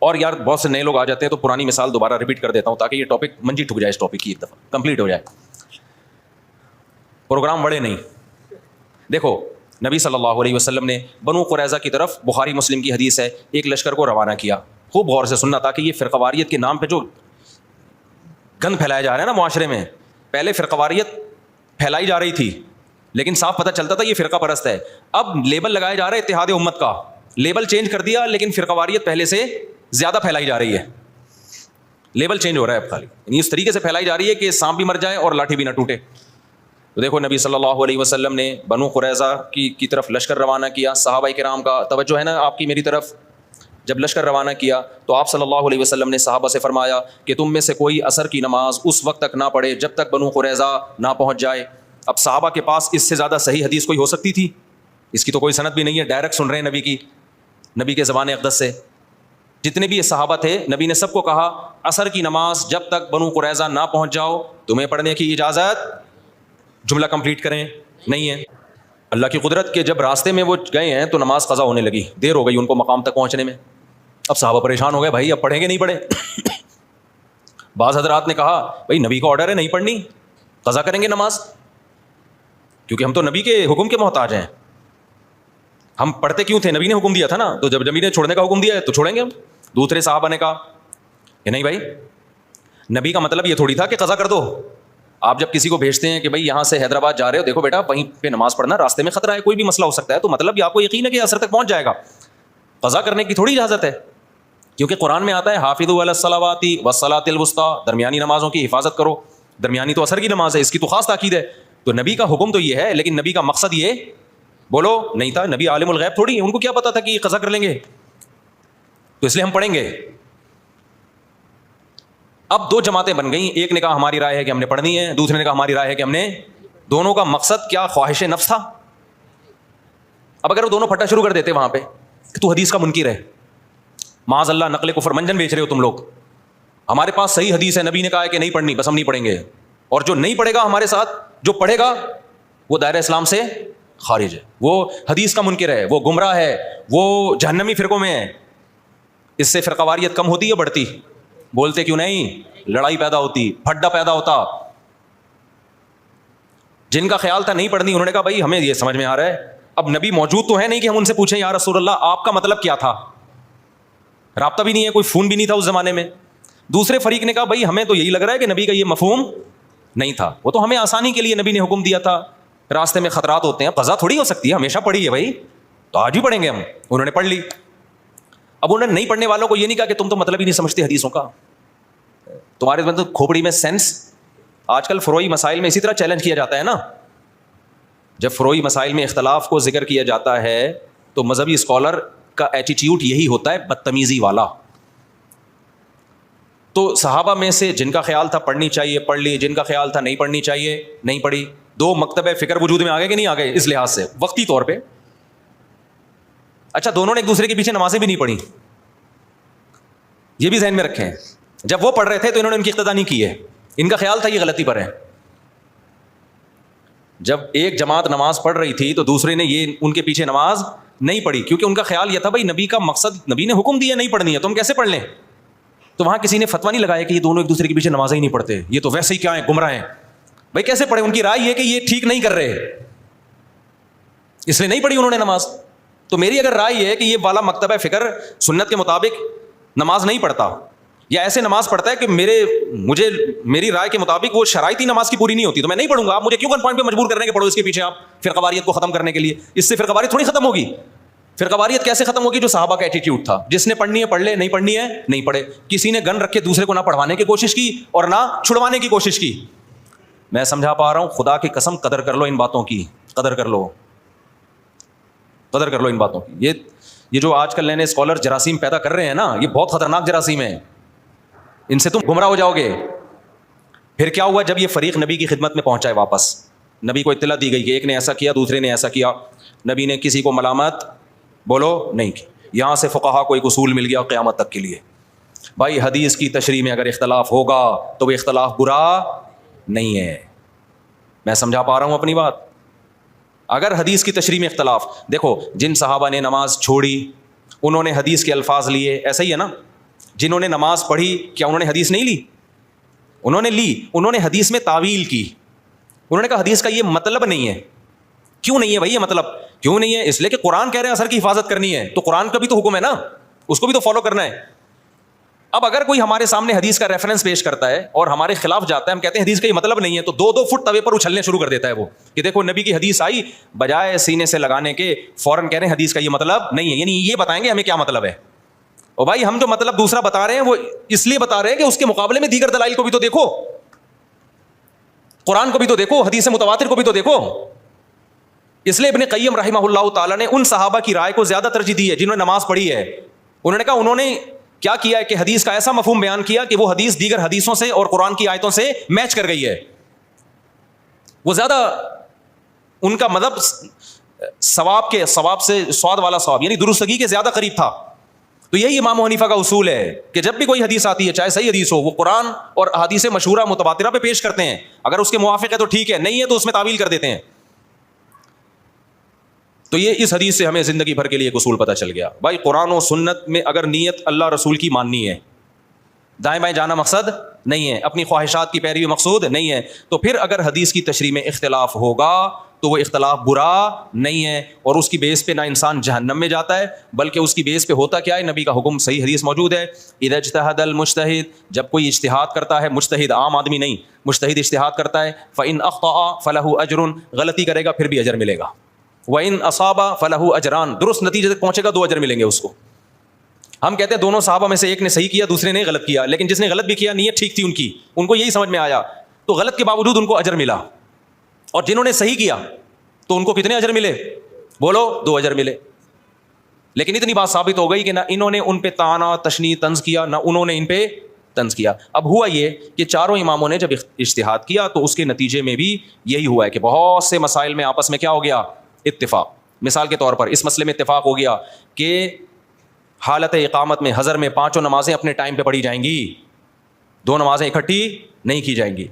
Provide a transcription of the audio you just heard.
اور یار بہت سے نئے لوگ آ جاتے ہیں تو پرانی مثال دوبارہ ریپیٹ کر دیتا ہوں تاکہ یہ ٹاپک منجی ٹھک جائے, اس ٹاپک کی ایک دفعہ کمپلیٹ ہو جائے, پروگرام بڑے نہیں. دیکھو نبی صلی اللہ علیہ وسلم نے بنو قریظہ کی طرف, بخاری مسلم کی حدیث ہے, ایک لشکر کو روانہ کیا. خوب غور سے سننا تاکہ یہ فرقواریت کے نام پہ جو گند پھیلایا جا رہا ہے نا معاشرے میں, پہلے فرقواریت پھیلائی جا رہی تھی لیکن صاف پتہ چلتا تھا یہ فرقہ پرست ہے. اب لیبل لگایا جا رہا ہے اتحاد امت کا, لیبل چینج کر دیا لیکن فرقواریت پہلے سے زیادہ پھیلائی جا رہی ہے. لیبل چینج ہو رہا ہے اب خالی, یعنی اس طریقے سے پھیلائی جا رہی ہے کہ سانپ بھی مر جائے اور لاٹھی بھی نہ ٹوٹے. تو دیکھو نبی صلی اللہ علیہ وسلم نے بنو قریظہ کی طرف لشکر روانہ کیا. صحابہ کرام کا توجہ ہے نا آپ کی میری طرف. جب لشکر روانہ کیا تو آپ صلی اللہ علیہ وسلم نے صحابہ سے فرمایا کہ تم میں سے کوئی عصر کی نماز اس وقت تک نہ پڑھے جب تک بنو قریظہ نہ پہنچ جائے. اب صحابہ کے پاس اس سے زیادہ صحیح حدیث کوئی ہو سکتی تھی؟ اس کی تو کوئی سند بھی نہیں ہے, ڈائریکٹ سن رہے ہیں نبی کے زبان اقدس سے. جتنے بھی یہ صحابہ تھے نبی نے سب کو کہا عصر کی نماز جب تک بنو قریظہ نہ پہنچ جاؤ تمہیں پڑھنے کی اجازت, جملہ کمپلیٹ کریں, نہیں ہے. اللہ کی قدرت کہ جب راستے میں وہ گئے ہیں تو نماز قضا ہونے لگی, دیر ہو گئی ان کو مقام تک پہنچنے میں. اب صحابہ پریشان ہو گئے, بھائی اب پڑھیں گے نہیں پڑھیں. بعض حضرات نے کہا بھائی نبی کا آرڈر ہے نہیں پڑھنی, قضا کریں گے نماز, کیونکہ ہم تو نبی کے حکم کے محتاج ہیں. ہم پڑھتے کیوں تھے؟ نبی نے حکم دیا تھا نا, تو جب نبی نے چھوڑنے کا حکم دیا ہے تو چھوڑیں گے ہم. دوسرے صحابہ نے کہا کہ نہیں بھائی, نبی کا مطلب یہ تھوڑی تھا کہ قضا کر دو. آپ جب کسی کو بھیجتے ہیں کہ بھائی یہاں سے حیدرآباد جا رہے ہو, دیکھو بیٹا وہیں پہ نماز پڑھنا, راستے میں خطرہ ہے, کوئی بھی مسئلہ ہو سکتا ہے, تو مطلب یہ آپ کو یقین ہے کہ عصر تک پہنچ جائے گا. قضا کرنے کی تھوڑی اجازت ہے, کیونکہ قرآن میں آتا ہے حافظوا علی الصلوات والصلاۃ الوسطیٰ, درمیانی نمازوں کی حفاظت کرو. درمیانی تو عصر کی نماز ہے, اس کی تو خاص تاکید ہے. تو نبی کا حکم تو یہ ہے, لیکن نبی کا مقصد یہ بولو نہیں تھا. نبی عالم الغیب تھوڑی, ان کو کیا پتا تھا کہ یہ قضا کر لیں گے, تو اس لیے ہم پڑھیں گے. اب دو جماعتیں بن گئیں, ایک نے کہا ہماری رائے ہے کہ ہم نے پڑھنی ہے, دوسرے نے کہا ہماری رائے ہے کہ ہم نے. دونوں کا مقصد کیا؟ خواہش نفس تھا. اب اگر وہ دونوں پھٹا شروع کر دیتے وہاں پہ کہ تو حدیث کا منکر ہے, معاذ اللہ نقل کفر منجن بیچ رہے ہو تم لوگ, ہمارے پاس صحیح حدیث ہے, نبی نے کہا ہے کہ نہیں پڑھنی, بس ہم نہیں پڑھیں گے. اور جو نہیں پڑھے گا ہمارے ساتھ, جو پڑھے گا وہ دائرہ اسلام سے خارج ہے, وہ حدیث کا منکر ہے, وہ گمراہ ہے, وہ جہنمی فرقوں میں ہے. اس سے فرقواریت کم ہوتی ہے بڑھتی؟ بولتے کیوں نہیں؟ لڑائی پیدا ہوتی, پھڈا پیدا ہوتا. جن کا خیال تھا نہیں پڑھنی انہوں نے کہا بھائی ہمیں یہ سمجھ میں آ رہا ہے, اب نبی موجود تو ہے نہیں کہ ہم ان سے پوچھیں یا رسول اللہ آپ کا مطلب کیا تھا. رابطہ بھی نہیں ہے, کوئی فون بھی نہیں تھا اس زمانے میں. دوسرے فریق نے کہا بھائی ہمیں تو یہی لگ رہا ہے کہ نبی کا یہ مفہوم نہیں تھا, وہ تو ہمیں آسانی کے لیے نبی نے حکم دیا تھا, راستے میں خطرات ہوتے ہیں, قضا تھوڑی ہو سکتی ہے, ہمیشہ پڑھی ہے بھائی, تو آج بھی پڑھیں گے ہم. انہوں نے پڑھ لی. اب انہوں نے نہیں پڑھنے والوں کو یہ نہیں کہا کہ تم تو مطلب ہی نہیں سمجھتے حدیثوں کا, تمہارے مطلب کھوپڑی میں سینس. آج کل فروعی مسائل میں اسی طرح چیلنج کیا جاتا ہے نا, جب فروعی مسائل میں اختلاف کو ذکر کیا جاتا ہے تو مذہبی اسکالر کا ایٹیٹیوڈ یہی ہوتا ہے, بدتمیزی والا. تو صحابہ میں سے جن کا خیال تھا پڑھنی چاہیے پڑھ لی, جن کا خیال تھا نہیں پڑھنی چاہیے نہیں پڑھی. دو مکتب فکر وجود میں آ گئے کہ نہیں آ گئے اس لحاظ سے وقتی طور پہ. اچھا دونوں نے ایک دوسرے کے پیچھے نمازیں بھی نہیں پڑھی, یہ بھی ذہن میں رکھیں. جب وہ پڑھ رہے تھے تو انہوں نے ان کی اقتدا نہیں کی ہے, ان کا خیال تھا یہ غلطی پر ہے. جب ایک جماعت نماز پڑھ رہی تھی تو دوسرے نے یہ ان کے پیچھے نماز نہیں پڑھی, کیونکہ ان کا خیال یہ تھا بھائی نبی کا مقصد, نبی نے حکم دیا نہیں پڑھنی ہے تو ہم کیسے پڑھ لیں. تو وہاں کسی نے فتویٰ نہیں لگایا کہ یہ دونوں ایک دوسرے کے پیچھے نمازیں ہی نہیں پڑھتے, یہ تو ویسے ہی کیا ہیں گمراہ ہیں. بھائی کیسے پڑھے؟ ان کی رائے یہ کہ یہ ٹھیک نہیں کر رہے, اس لیے نہیں پڑھی انہوں نے نماز. تو میری اگر رائے یہ ہے کہ یہ والا مکتبہ فکر سنت کے مطابق نماز نہیں پڑھتا, یا ایسے نماز پڑھتا ہے کہ میری رائے کے مطابق وہ شرائطی نماز کی پوری نہیں ہوتی, تو میں نہیں پڑھوں گا. آپ مجھے کیوں گن پوائنٹ پہ مجبور کر رہے ہیں کہ پڑھو اس کے پیچھے آپ فرقواریت کو ختم کرنے کے لیے؟ اس سے فرقواریت تھوڑی ختم ہوگی. فرقواریت کیسے ختم ہوگی؟ جو صحابہ کا ایٹیٹیوڈ تھا, جس نے پڑھنی ہے پڑھ لے, نہیں پڑھنی ہے نہیں پڑھے. کسی نے گن رکھ کے دوسرے کو نہ پڑھوانے کی کوشش کی اور نہ چھڑوانے کی کوشش کی. میں سمجھا پا رہا ہوں؟ خدا کی قسم قدر کر لو ان باتوں کی, قدر کر لو ان باتوں کی. یہ جو آج کل نئے اسکالر جراثیم پیدا کر رہے ہیں نا, یہ بہت خطرناک جراثیم ہیں, ان سے تم گمراہ ہو جاؤ گے. پھر کیا ہوا جب یہ فریق نبی کی خدمت میں پہنچا ہے واپس, نبی کو اطلاع دی گئی کہ ایک نے ایسا کیا دوسرے نے ایسا کیا, نبی نے کسی کو ملامت بولو نہیں کی. یہاں سے فقہا کو ایک اصول مل گیا قیامت تک کے لیے, بھائی حدیث کی تشریح میں اگر اختلاف ہوگا تو وہ اختلاف برا نہیں ہے. میں سمجھا پا رہا ہوں اپنی بات؟ اگر حدیث کی تشریح میں اختلاف, دیکھو جن صحابہ نے نماز چھوڑی انہوں نے حدیث کے الفاظ لیے, ایسا ہی ہے نا, جنہوں نے نماز پڑھی کیا انہوں نے حدیث نہیں لی؟ انہوں نے لی. انہوں نے حدیث میں تعویل کی. انہوں نے کہا حدیث کا یہ مطلب نہیں ہے. کیوں نہیں ہے بھائی یہ مطلب؟ کیوں نہیں ہے؟ اس لیے کہ قرآن کہہ رہے ہیں اثر کی حفاظت کرنی ہے, تو قرآن کا بھی تو حکم ہے نا, اس کو بھی تو فالو کرنا ہے. اب اگر کوئی ہمارے سامنے حدیث کا ریفرنس پیش کرتا ہے اور ہمارے خلاف جاتا ہے, ہم کہتے ہیں حدیث کا یہ مطلب نہیں ہے, تو 2 فٹ توے پر اچھلنے شروع کر دیتا ہے وہ کہ دیکھو نبی کی حدیث آئی, بجائے سینے سے لگانے کے فوراً کہہ رہے ہیں حدیث کا یہ مطلب نہیں ہے. یعنی یہ بتائیں گے ہمیں کیا مطلب ہے. اور بھائی ہم جو مطلب دوسرا بتا رہے ہیں وہ اس لیے بتا رہے ہیں کہ اس کے مقابلے میں دیگر دلائل کو بھی تو دیکھو, قرآن کو بھی تو دیکھو, حدیث متواتر کو بھی تو دیکھو. اس لیے ابن قیم رحمہ اللہ تعالیٰ نے ان صحابہ کی رائے کو زیادہ ترجیح دی ہے جنہوں نے نماز پڑھی ہے. انہوں نے کہا انہوں نے کیا کیا ہے کہ حدیث کا ایسا مفہوم بیان کیا کہ وہ حدیث دیگر حدیثوں سے اور قرآن کی آیتوں سے میچ کر گئی ہے. وہ زیادہ ان کا مذہب ثواب سے سواد والا ثواب یعنی درستگی کے زیادہ قریب تھا. تو یہی امام حنیفہ کا اصول ہے کہ جب بھی کوئی حدیث آتی ہے چاہے صحیح حدیث ہو, وہ قرآن اور احادیث مشہورہ متواترہ پہ پیش کرتے ہیں. اگر اس کے موافق ہے تو ٹھیک ہے, نہیں ہے تو اس میں تعویل کر دیتے ہیں. تو یہ اس حدیث سے ہمیں زندگی بھر کے لیے ایک اصول پتہ چل گیا. بھائی قرآن و سنت میں اگر نیت اللہ رسول کی ماننی ہے, دائیں بائیں جانا مقصد نہیں ہے, اپنی خواہشات کی پیروی مقصود نہیں ہے, تو پھر اگر حدیث کی تشریح میں اختلاف ہوگا تو وہ اختلاف برا نہیں ہے, اور اس کی بیس پہ نہ انسان جہنم میں جاتا ہے بلکہ اس کی بیس پہ ہوتا کیا ہے, نبی کا حکم صحیح حدیث موجود ہے, اذا اجتہد المجتہد, جب کوئی اجتہاد کرتا ہے, مجتہد عام آدمی نہیں, مجتہد اجتہاد کرتا ہے, فإن اخطأ فلہ اجر, غلطی کرے گا پھر بھی اجر ملے گا, وإن اصاب فلہ اجران, درست نتیجے تک پہنچے گا 2 اجر ملیں گے اس کو. ہم کہتے ہیں دونوں صحابہ میں سے ایک نے صحیح کیا دوسرے نے غلط کیا, لیکن جس نے غلط بھی کیا نیت ٹھیک تھی ان کی, ان کو یہی سمجھ میں آیا تو غلط کے باوجود ان کو اجر ملا, اور جنہوں نے صحیح کیا تو ان کو کتنے اجر ملے؟ بولو 2 اجر ملے. لیکن اتنی بات ثابت ہو گئی کہ نہ انہوں نے ان پہ طعنا تشنیع طنز کیا نہ انہوں نے ان پہ طنز کیا. اب ہوا یہ کہ چاروں اماموں نے جب اجتہاد کیا تو اس کے نتیجے میں بھی یہی ہوا ہے کہ بہت سے مسائل میں آپس میں کیا ہو گیا؟ اتفاق. مثال کے طور پر اس مسئلے میں اتفاق ہو گیا کہ حالت اقامت میں حضر میں 5 نمازیں اپنے ٹائم پہ پڑھی جائیں گی, 2 نمازیں اکٹھی نہیں کی جائیں گی.